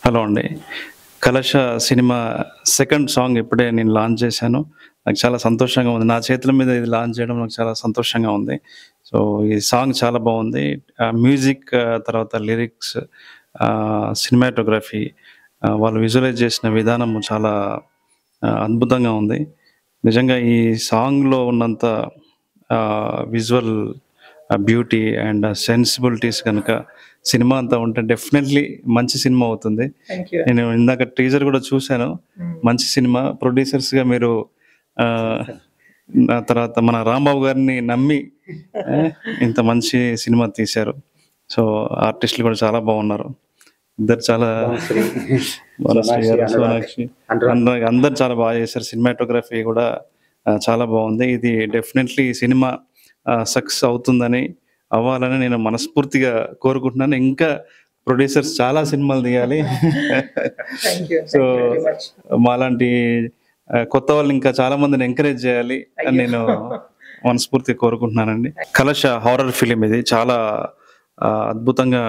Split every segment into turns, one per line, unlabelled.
Hello అండి. 'కలశ' cinema second song ఇప్పుడే నేను లాంచ్ చేశాను. నాకు చాలా సంతోషంగా ఉంది. నా చేతుల మీద ఇది లాంచ్ చేయడం నాకు చాలా సంతోషంగా ఉంది. సో, ఈ సాంగ్ చాలా బావుంది. మ్యూజిక్ తర్వాత లిరిక్స్ సినిమాటోగ్రఫీ వాళ్ళు విజువలైజ్ చేసిన విధానం చాలా అద్భుతంగా ఉంది. నిజంగా ఈ సాంగ్‌లో ఉన్నంత విజువల్ బ్యూటీ అండ్ సెన్సిబిలిటీస్ గనక సినిమా అంతా ఉంటే డెఫినెట్‌లీ మంచి సినిమా అవుతుంది.
Thank you.
నేను ఇందాక టీజర్ గూడా చూసాను. మంచి సినిమా ప్రొడ్యూసర్స్‌గా మీరు ఆహ్, ఆ తర్వాత మన రాంబాబు గారిని నమ్మి ఇంత మంచి సినిమా తీశారు. సో, ఆర్టిస్టులు కూడా చాలా బాగున్నారు. ఇద్దరు చాలా వనశ్రీ గారు, సోనాక్షి అందరూ చాలా బాగా చేశారు. సినిమాటోగ్రఫీ కూడా చాలా బాగుంది. ఇది డెఫినెట్‌లీ ఈ సినిమా సక్సెస్ అవుతుందని, అవ్వాలని నేను మనస్ఫూర్తిగా కోరుకుంటున్నాను. ఇంకా ప్రొడ్యూసర్స్ చాలా సినిమాలు తీయాలి.
Thank you.
So,
thank you very much.
మాలాంటి కొత్త వాళ్ళని ఇంకా చాలా మందిని ఎంకరేజ్ చేయాలి అని నేను మనస్ఫూర్తిగా కోరుకుంటున్నానండి. 'కలశ' హారర్ ఫిలిం ఇది. చాలా అద్భుతంగా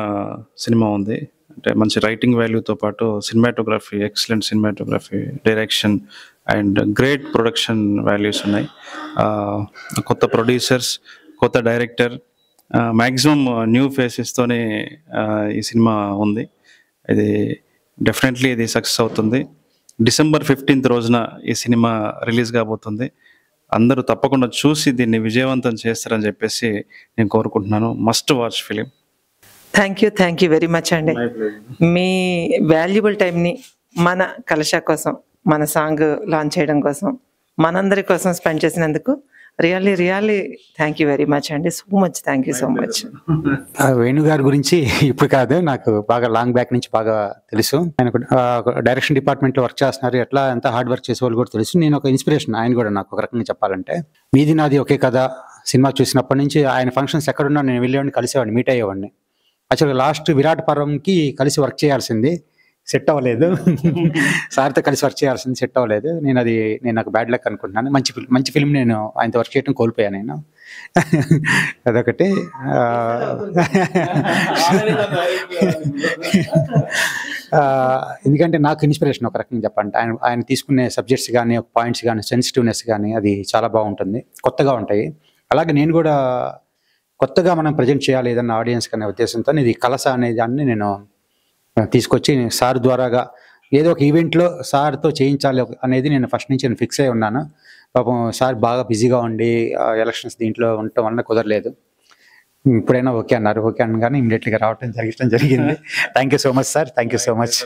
సినిమా ఉంది. అంటే మంచి రైటింగ్ వాల్యూతో పాటు cinematography, excellent cinematography, direction and great production values ఉన్నాయి. కొత్త ప్రొడ్యూసర్స్, కొత్త డైరెక్టర్, మ్యాక్సిమం న్యూ ఫేసెస్తోనే ఈ సినిమా ఉంది. ఇది డెఫినెట్లీ ఇది సక్సెస్ అవుతుంది. డిసెంబర్ 15th రోజున ఈ సినిమా రిలీజ్ కాబోతుంది. అందరూ తప్పకుండా చూసి దీన్ని విజయవంతం చేస్తారని చెప్పేసి నేను కోరుకుంటున్నాను. Must watch film.
Thank you very much అండి. మీ వాల్యుబుల్ టైంని మన 'కలశ' కోసం, మన సాంగ్ లాంచ్ చేయడం కోసం, మనందరి కోసం స్పెండ్ చేసినందుకు really thank you very much అండి. Thank you so much.
Venu గారి గురించి ఇప్పుడు కాదు, నాకు బాగా లాంగ్ బ్యాక్ నుంచి బాగా తెలుసు. ఆయన డైరెక్షన్ డిపార్ట్మెంట్లో వర్క్ చేస్తున్నారు. ఎట్లా ఎంత హార్డ్ వర్క్ చేసే వాళ్ళు కూడా తెలుసు. నేను ఒక ఇన్స్పిరేషన్ ఆయన కూడా నాకు ఒక రకంగా చెప్పాలంటే. మీది నాది ఒకే కథ సినిమా చూసినప్పటి నుంచి ఆయన ఫంక్షన్స్ ఎక్కడున్నా నేను వెళ్ళేవాడిని, కలిసేవాడిని, మీట్ అయ్యేవాడిని. యాక్చువల్గా లాస్ట్ విరాట్ పర్వంకి కలిసి వర్క్ చేయాల్సింది, సెట్ అవ్వలేదు. సార్తో కలిసి వర్క్ చేయాల్సింది సెట్ అవ్వలేదు. నేను నాకు బ్యాడ్ లక్ అనుకుంటున్నాను. మంచి ఫిల్మ్ నేను ఆయనతో వర్క్ చేయడం కోల్పోయాను నేను. అదొకటి. ఎందుకంటే నాకు ఇన్స్పిరేషన్ ఒక రకంగా చెప్పండి. ఆయన తీసుకునే సబ్జెక్ట్స్ కానీ, పాయింట్స్ కానీ, సెన్సిటివ్నెస్ కానీ అది చాలా బాగుంటుంది, కొత్తగా ఉంటాయి. అలాగే నేను కూడా కొత్తగా మనం ప్రజెంట్ చేయాలి ఏదన్నా ఆడియన్స్ అనే ఉద్దేశంతో ఇది 'కలశ' అనే దాన్ని నేను తీసుకొచ్చి సార్ ద్వారాగా ఏదో ఒక ఈవెంట్లో సార్తో చేయించాలి అనేది నేను ఫస్ట్ నుంచి ఫిక్స్ అయి ఉన్నాను. పాపం సార్ బాగా బిజీగా ఉండి ఎలక్షన్స్ దీంట్లో ఉండటం వల్ల కుదరలేదు. ఇప్పుడైనా ఓకే అన్నారు. ఓకే అనగానే ఇమీడియట్లీగా రావడం జరిగింది. Thank you so much sir. Thank you so much.